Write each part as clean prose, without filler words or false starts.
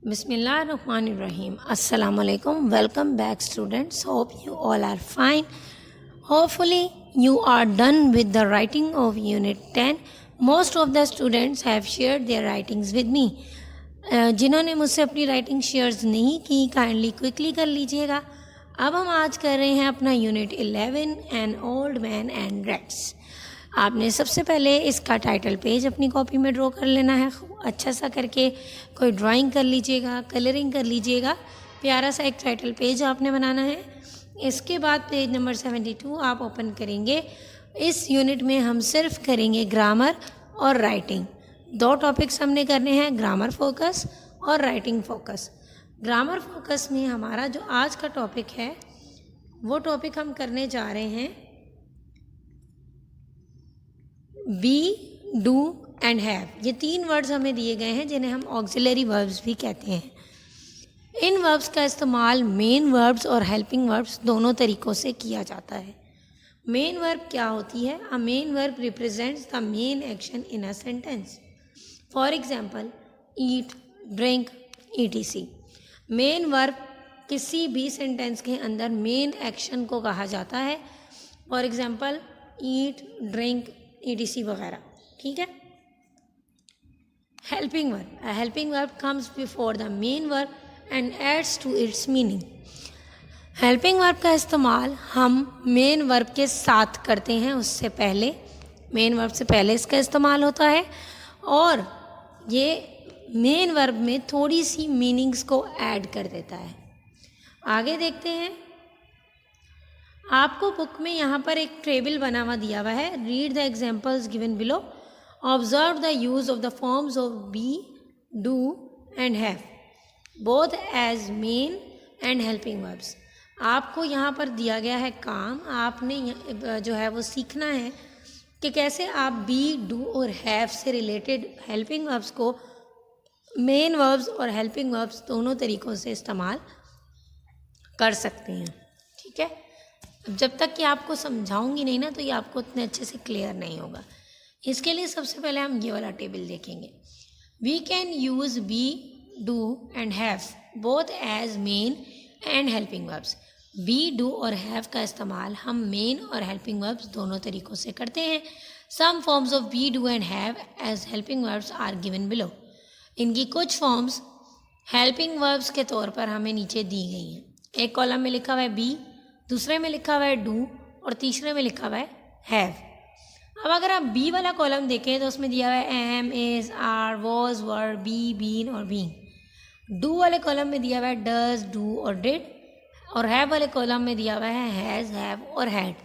Bismillahirrahmanirrahim. Assalamu alaikum. Welcome back, students. Hope you all are fine. Hopefully, you are done with the writing of Unit 10. Most of the students have shared their writings with me. जिन्होंने मुझसे अपनी writing shares नहीं की, kindly quickly कर लीजिएगा. अब हम आज कर रहे हैं अपना unit 11 an old man and rates. आपने सबसे पहले इसका टाइटल पेज अपनी कॉपी में ड्रॉ कर लेना है. अच्छा सा करके कोई ड्राइंग कर लीजिएगा, कलरिंग कर लीजिएगा. प्यारा सा एक टाइटल पेज आपने बनाना है. इसके बाद पेज नंबर 72 आप ओपन करेंगे. इस यूनिट में हम सिर्फ करेंगे ग्रामर और राइटिंग. दो टॉपिक्स हमने करने हैं, ग्रामर फोकस और राइटिंग फोकस. ग्रामर फोकस में हमारा जो आज का टॉपिक है वो टॉपिक हम करने जा रहे हैं बी, डू एंड हैव. ये तीन वर्ड्स हमें दिए गए हैं जिन्हें हम ऑक्सिलरी वर्ब्स भी कहते हैं. इन वर्ब्स का इस्तेमाल मेन वर्ब्स और हेल्पिंग वर्ब्स दोनों तरीक़ों से किया जाता है. मेन वर्ब क्या होती है? अ main verb represents the main action in a sentence. For example, eat, drink, etc. Main verb किसी भी सेंटेंस के अंदर मेन एक्शन को कहा जाता है. For example, eat, drink, etc. वगैरह. ठीक है. Helping verb. A helping verb comes before the main verb and adds to its meaning. Helping verb का इस्तेमाल हम मेन वर्ब के साथ करते हैं, उससे पहले. मेन वर्ब से पहले इसका इस्तेमाल होता है और ये मेन वर्ब में थोड़ी सी मीनिंग्स को ऐड कर देता है. आगे देखते हैं. आपको बुक में यहाँ पर एक टेबल बना हुआ दिया हुआ है. Read the examples given below. Observe the use of the forms of be, do and have both as main and helping verbs. आपको यहाँ पर दिया गया है काम. आपने जो है वो सीखना है कि कैसे आप बी, डू और हैव से रिलेटेड हेल्पिंग वर्ब्स को मेन वर्ब्स और हेल्पिंग वर्ब्स दोनों तरीक़ों से इस्तेमाल कर सकते हैं. ठीक है. जब तक कि आपको समझाऊंगी नहीं ना तो ये आपको उतने अच्छे से क्लियर नहीं होगा. इसके लिए सबसे पहले हम ये वाला टेबल देखेंगे. We can use be, do and have both as main and helping verbs. Be, do और हैव का इस्तेमाल हम मेन और हेल्पिंग वर्ब्स दोनों तरीक़ों से करते हैं. Some forms of be, do and have as helping verbs are given below. इनकी कुछ फॉर्म्स हेल्पिंग वर्ब्स के तौर पर हमें नीचे दी गई हैं. एक कॉलम में लिखा हुआ है बी, दूसरे में लिखा हुआ है डू और तीसरे में लिखा हुआ है हैव. अब अगर आप बी वाला कॉलम देखें तो उसमें दिया हुआ है am, is, are, was, were, be, been और बीइंग. डू वाले कॉलम में दिया हुआ है डज, डू और डिड. और हैव वाले कॉलम में दिया हुआ है हैज़, हैव और हैड.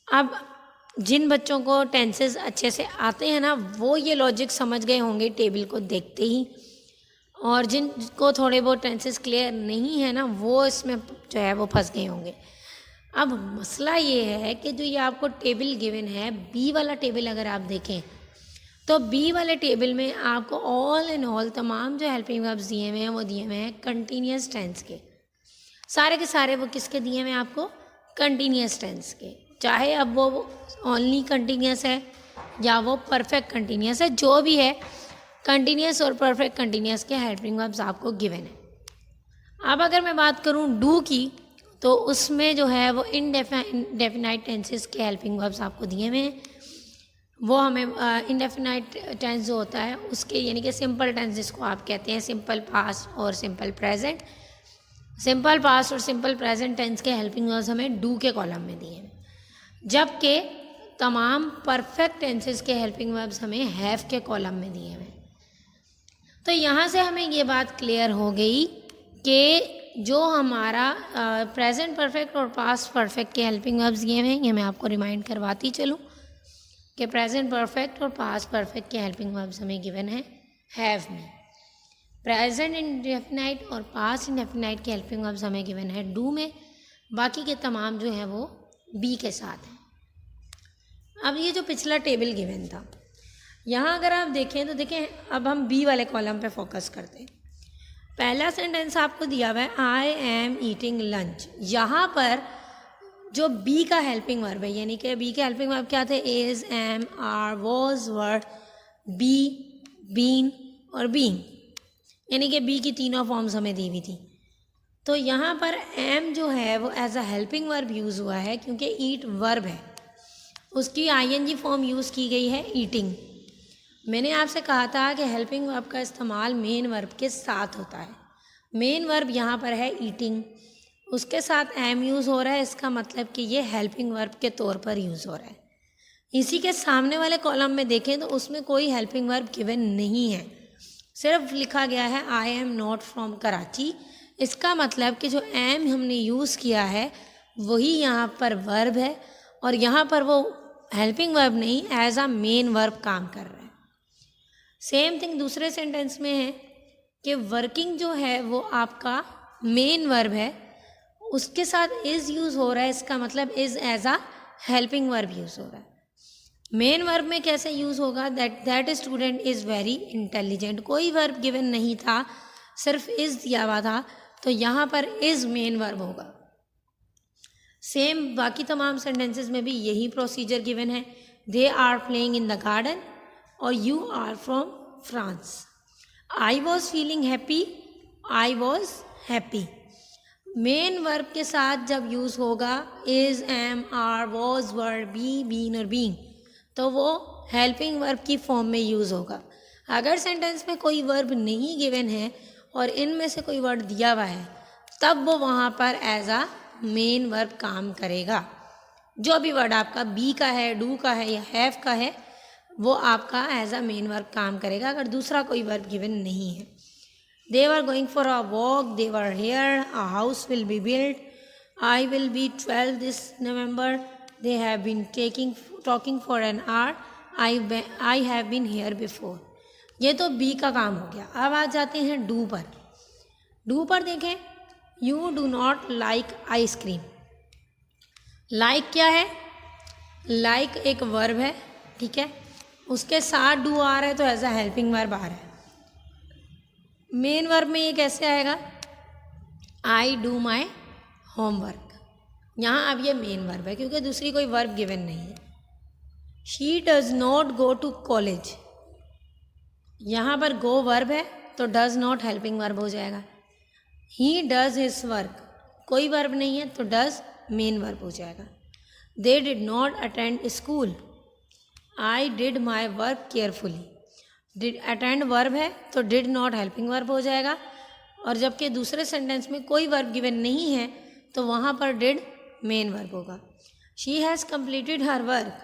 अब जिन बच्चों को टेंसेस अच्छे से आते हैं ना वो ये लॉजिक समझ गए होंगे टेबल को देखते ही, और जिनको थोड़े बहुत टेंसेस क्लियर नहीं है ना वो इसमें जो है वो फंस गए होंगे. अब मसला ये है कि जो ये आपको टेबल गिवन है, बी वाला टेबल अगर आप देखें तो बी वाले टेबल में आपको ऑल इन ऑल तमाम जो हेल्पिंग वर्ब्स दिए हुए हैं वो दिए हुए हैं कंटिन्यूस टेंस के. सारे के सारे वो किसके दिए हुए हैं आपको? कंटिन्यूस टेंस के. चाहे अब वो ओनली कंटिन्यूस है या वो परफेक्ट कंटिन्यूस है, जो भी है कंटिन्यूस और परफेक्ट कंटिन्यूस के हेल्पिंग वर्ब्स आपको गिवन है. अब अगर मैं बात करूं डू की तो उसमें जो है वो इनडेफिनाइट टेंसेस के हेल्पिंग वर्ब्स आपको दिए हुए हैं. वो हमें इनडेफिनाइट टेंस जो होता है उसके यानी कि सिंपल टेंस जिसको आप कहते हैं, सिंपल पास्ट और सिंपल प्रेजेंट. सिंपल पास्ट और सिंपल प्रेजेंट टेंस के हेल्पिंग वर्ब्स हमें डू के कॉलम में दिए हैं, जबकि तमाम परफेक्ट टेंसेस के हेल्पिंग वर्ब्स हमें हैव के कॉलम में दिए हुए हैं. तो यहाँ से हमें ये बात क्लियर हो गई कि जो हमारा प्रेजेंट परफेक्ट और पास्ट परफेक्ट के हेल्पिंग वर्ब्स दिए हुए हैं, ये मैं आपको रिमाइंड करवाती चलूँ कि प्रेजेंट परफेक्ट और पास्ट परफेक्ट के हेल्पिंग वर्ब्स हमें गिवन है हैव में. प्रेजेंट इंडेफिनाइट और पास्ट इंडेफिनाइट के हेल्पिंग वर्ब्स हमें गिवन है डू में. बाकी के तमाम जो है वो बी के साथ हैं. अब ये जो पिछला टेबल गिवन था, यहाँ अगर आप देखें तो देखें अब हम बी वाले कॉलम पे फोकस करते हैं. पहला सेंटेंस आपको दिया हुआ है आई एम ईटिंग लंच. यहाँ पर जो बी का हेल्पिंग वर्ब है, यानी कि बी के हेल्पिंग वर्ब क्या थे? Is, am, are, was, were, be, been और बीइंग. यानी कि बी की तीनों फॉर्म्स हमें दी हुई थी। तो यहाँ पर एम जो है वो as a helping verb use हुआ है क्योंकि ईट वर्ब है, उसकी आईएनजी फॉर्म यूज़ की गई है ईटिंग। मैंने आपसे कहा था कि हेल्पिंग वर्ब का इस्तेमाल मेन वर्ब के साथ होता है। मेन वर्ब यहाँ पर है ईटिंग, उसके साथ एम यूज़ हो रहा है, इसका मतलब कि ये हेल्पिंग वर्ब के तौर पर यूज़ हो रहा है। इसी के सामने वाले कॉलम में देखें तो उसमें कोई हेल्पिंग वर्ब गिवन नहीं है, सिर्फ लिखा गया है I am not from Karachi. इसका मतलब कि जो एम हमने यूज़ किया है वही यहाँ पर वर्ब है और यहाँ पर वो हेल्पिंग वर्ब नहीं, एज अ मेन वर्ब काम कर रहा है। सेम थिंग दूसरे सेंटेंस में है कि वर्किंग जो है वो आपका मेन वर्ब है, उसके साथ इज़ यूज़ हो रहा है, इसका मतलब is as a helping verb use हो रहा है। मेन वर्ब में कैसे यूज़ होगा, that student is very intelligent, कोई वर्ब गिवन नहीं था, सिर्फ इज़ दिया हुआ था, तो यहाँ पर इज़ मेन वर्ब होगा। सेम बाकी तमाम सेंटेंसेस में भी यही प्रोसीजर गिवन है। They are playing in the garden और you are from France. I was feeling happy, I was happy. Main verb के साथ जब यूज़ होगा is, am, are, was, were, be, been और बीइंग, तो वो हेल्पिंग वर्ब की फॉर्म में यूज़ होगा। अगर सेंटेंस में कोई वर्ब नहीं गिवन है और इनमें से कोई वर्ड दिया हुआ है तब वो वहाँ पर एज आ मेन वर्ब काम करेगा। जो भी वर्ड आपका बी का है, डू का है या हैव का है, वो आपका एज आ मेन वर्ब काम करेगा अगर दूसरा कोई वर्ब गिवन नहीं है। They were going for a walk, they were here, a house will be build, I will be 12 this November, they have been talking for an hour, I have been here before. ये तो B का काम हो गया। अब आ जाते हैं do पर। डू पर देखें, you do not like ice cream. Like क्या है, लाइक एक वर्ब है, ठीक है, उसके साथ डू आ रहा है तो एज अ हेल्पिंग वर्ब आ रहा है। मेन वर्ब में ये कैसे आएगा, आई डू माई होमवर्क। यहाँ अब ये मेन वर्ब है क्योंकि दूसरी कोई वर्ब गिवन नहीं है। She does not go to college, यहाँ पर गो वर्ब है तो डज नॉट हेल्पिंग वर्ब हो जाएगा। ही डज हिज वर्क, कोई वर्ब नहीं है तो डज मेन वर्ब हो जाएगा। They did not attend school, I did my work carefully. Did attend verb है तो डिड नॉट हेल्पिंग वर्ब हो जाएगा और जबकि दूसरे सेंटेंस में कोई वर्ब गिवन नहीं है तो वहाँ पर डिड मेन वर्ब होगा। She has completed her work,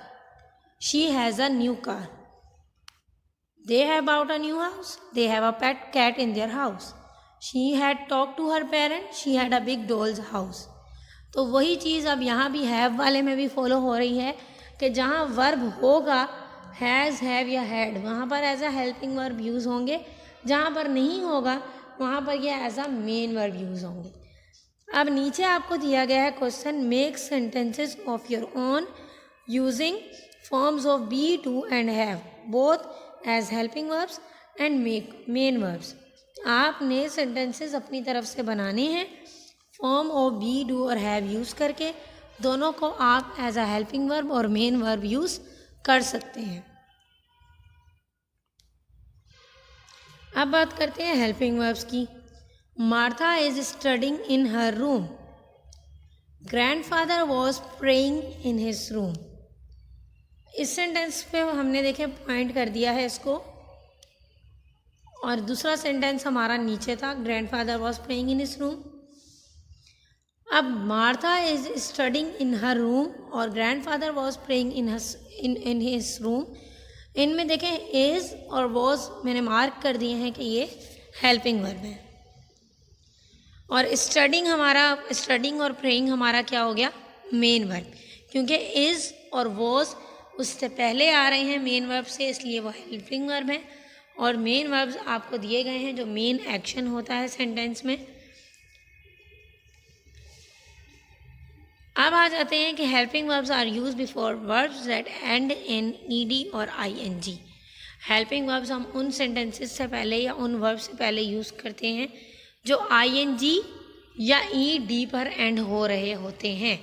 she has a new car. They have bought a new house. They have a pet cat in their house. She had talked to her parents. She had a big doll's house. तो वही चीज़ अब यहाँ भी have वाले में भी follow हो रही है कि जहाँ वर्ब होगा हैज़, हैव या हैड, वहाँ पर as a helping verb use होंगे, जहाँ पर नहीं होगा वहाँ पर ये as a main verb use होंगे। अब नीचे आपको दिया गया है question, make sentences of your own using forms of be, do and have both as helping verbs and main verbs. आपने सेंटेंसेस अपनी तरफ से बनाने हैं फॉर्म ऑफ बी, डू और हैव यूज़ करके। दोनों को आप एज अ हेल्पिंग वर्ब और मेन वर्ब यूज़ कर सकते हैं। अब बात करते हैं हेल्पिंग वर्ब्स की। Martha is studying in her room, grandfather was praying in his room. इस सेंटेंस पे हमने देखे पॉइंट कर दिया है इसको, और दूसरा सेंटेंस हमारा नीचे था, grandfather was playing in his room. अब Martha is studying in her room और grandfather was playing in his room. इनमें देखें इज और वॉज मैंने मार्क कर दिए हैं कि ये हेल्पिंग वर्ब है, और स्टडिंग और प्रेइंग हमारा क्या हो गया, मेन वर्ब, क्योंकि इज और वॉज उससे पहले आ रहे हैं मेन वर्ब से, इसलिए वो हेल्पिंग वर्ब है। और मेन वर्ब्स आपको दिए गए हैं जो मेन एक्शन होता है सेंटेंस में। अब आ जाते हैं कि helping verbs are use before verbs that end in ED और आईएनजी। हेल्पिंग वर्ब्स हम उन सेंटेंसेस से पहले या उन वर्ब से पहले यूज़ करते हैं जो आईएनजी या ईडी पर एंड हो रहे होते हैं।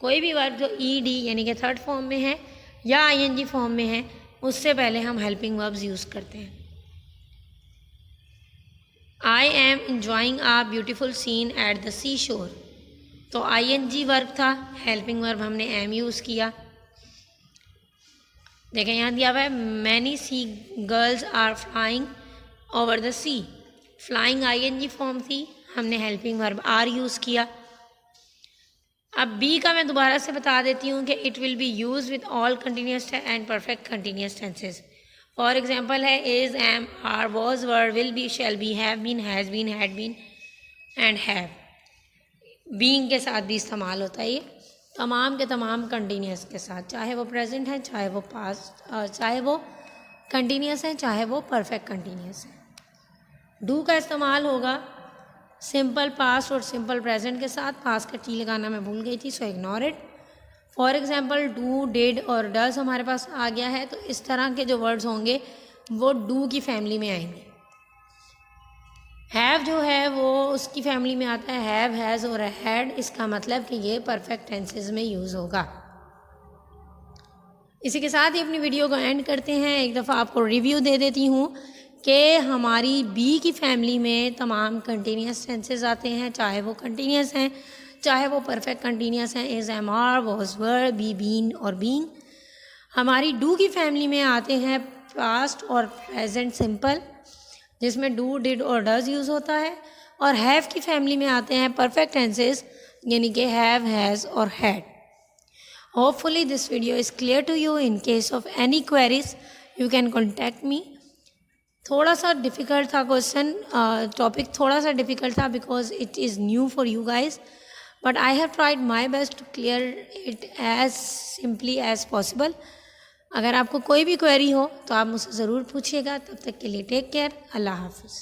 कोई भी वर्ब जो ईडी यानी कि थर्ड फॉर्म में है या आईएनजी फॉर्म में है, उससे पहले हम हेल्पिंग वर्ब्स यूज़ करते हैं। I am enjoying a beautiful scene at the sea shore. तो ING वर्ब था, हेल्पिंग वर्ब हमने एम यूज़ किया। देखें यहाँ दिया हुआ है many sea girls are flying over the sea. Flying ING form थी, हमने हेल्पिंग वर्ब आर यूज़ किया। अब बी का मैं दोबारा से बता देती हूँ कि it will be use with all continuous and perfect continuous tenses. For example है is, am, are, was, were, will be, shall be, have been, has been, had been and have. Being के साथ भी इस्तेमाल होता है ये तमाम के तमाम कंटिन्यूस के साथ, चाहे वो प्रेजेंट है, चाहे वो पास्ट, चाहे वो कंटिन्यूस है, चाहे वो परफेक्ट कंटिन्यूस है। डू का इस्तेमाल होगा सिंपल पास्ट और सिंपल प्रेजेंट के साथ। पास्ट का टी लगाना मैं भूल गई थी, so ignore it. For example do, did और डज हमारे पास आ गया है, तो इस तरह के जो वर्ड्स होंगे वो डू की फैमिली में आएंगे। हैव जो है वो उसकी फैमिली में आता है, हैव, हैज़ और हैड। इसका मतलब कि ये परफेक्ट टेंसेस में यूज़ होगा। इसी के साथ ही अपनी वीडियो को एंड करते हैं। एक दफ़ा आपको रिव्यू दे देती हूँ कि हमारी बी की फैमिली में तमाम कंटिन्यूस टेंसेस आते हैं, चाहे वो कंटिन्यूस हैं, चाहे वो परफेक्ट कंटिन्यूस हैं, is, am, are, was, were, be, been और बीइंग। हमारी डू की फैमिली में आते हैं पास्ट और प्रेजेंट सिंपल, जिसमें डू, डिड और डज यूज़ होता है। और हैव की फैमिली में आते हैं परफेक्ट टेंसेस, यानी कि हैव, हैज़ और had. Hopefully this video is clear to you. In case of any queries you can contact me. थोड़ा सा डिफ़िकल्ट था क्वेश्चन, टॉपिक थोड़ा सा डिफ़िकल्ट था because it is new for you guys, but I have tried my best to clear it as simply as possible. अगर आपको कोई भी क्वेरी हो तो आप मुझसे ज़रूर पूछिएगा। तब तक के लिए टेक केयर, अल्लाह हाफिज़।